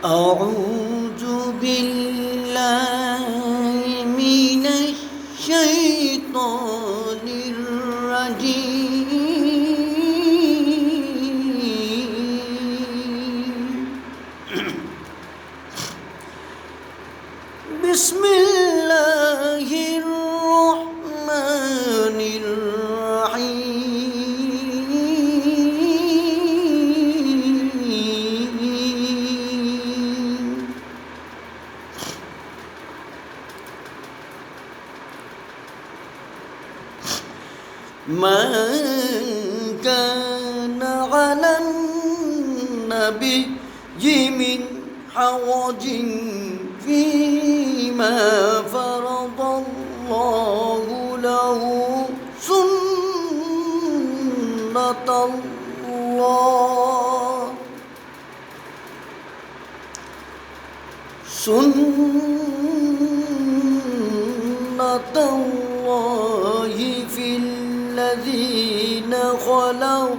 أعوذ بالله من الشيطان الرجيم بسم الله الرحمن الرحيم ما كان على النبي من حرج فيما فرض الله له سنة الله في الذين خلوا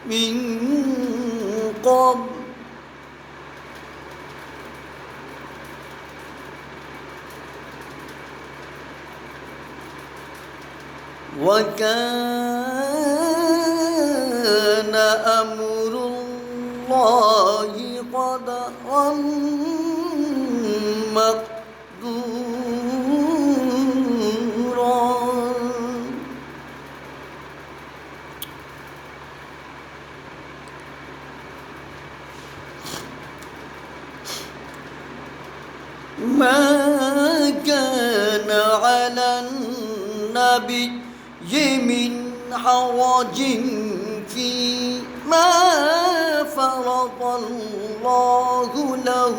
من قبل وكان أمر الله قدرا مقدورا ما كان على النبي من حرج فيما فرض الله له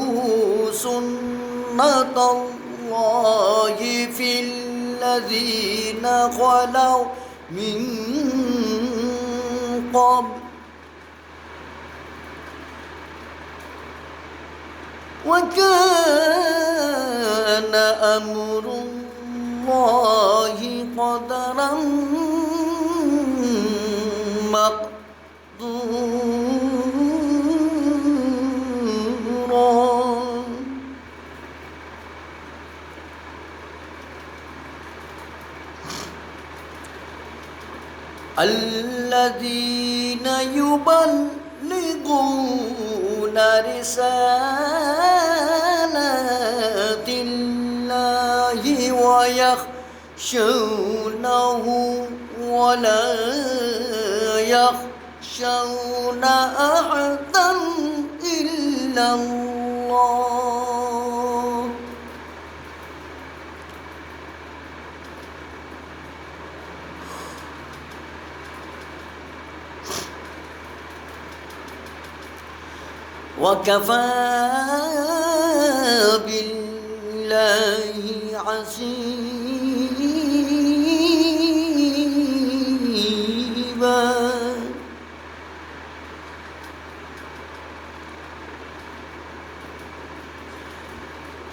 سنة الله في الذين خلوا من قبل وكان أمر الله قدرا مقدورا الذين يبلغون رسالات الله ويخشونه ولا يخشون أحدا إلا الله وكفى بالله حسيبا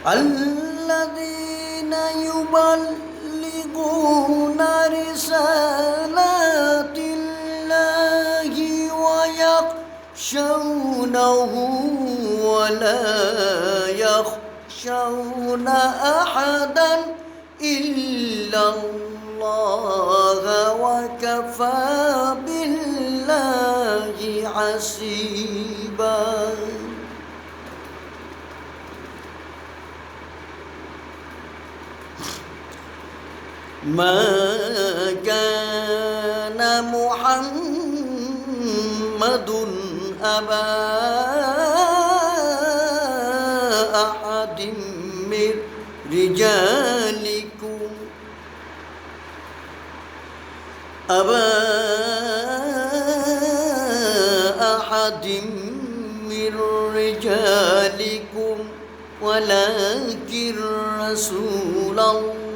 الذين يبلغون رسالات الله ويخشونه ولا يخشون أحدا إلا الله وكفى بالله حسيبا ما كان محمد أبا أحد من رجالكم ولكن رسول الله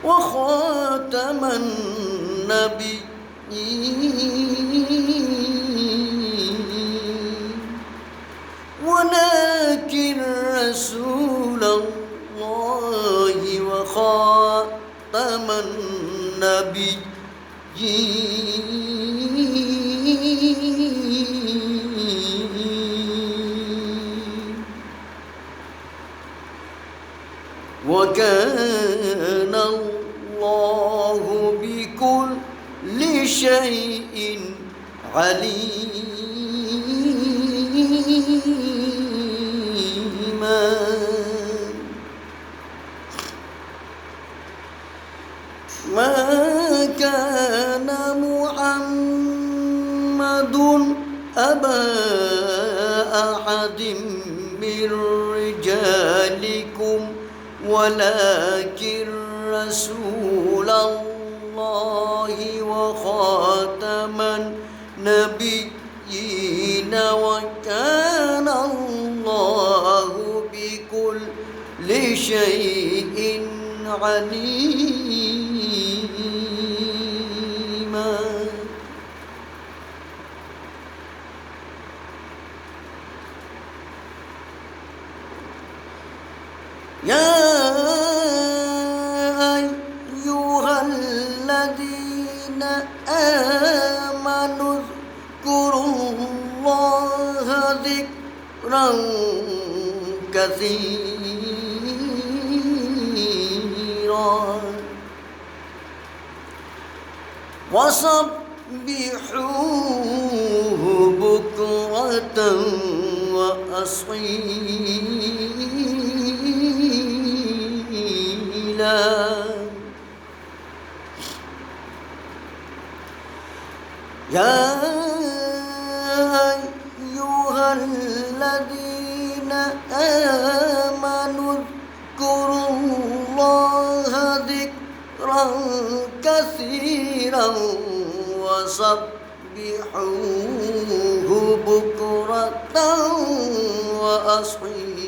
وخاتم النبيين ولكن رسول الله وخاتم النبيين وكان الله بكل شيء عليما. ما كان محمد أبا أحد من رجالكم ولكن رسول الله وخاتم النبيين وكان الله بكل شيء عليما. يا أيها الذين آمنوا اذكروا الله ذكرا كثيرا وسبحوه بكرة وأصيلا. يا أيها الذين آمنوا اذكروا الله ذكرا كثيرا وسبحوه بكرة وأصيلا.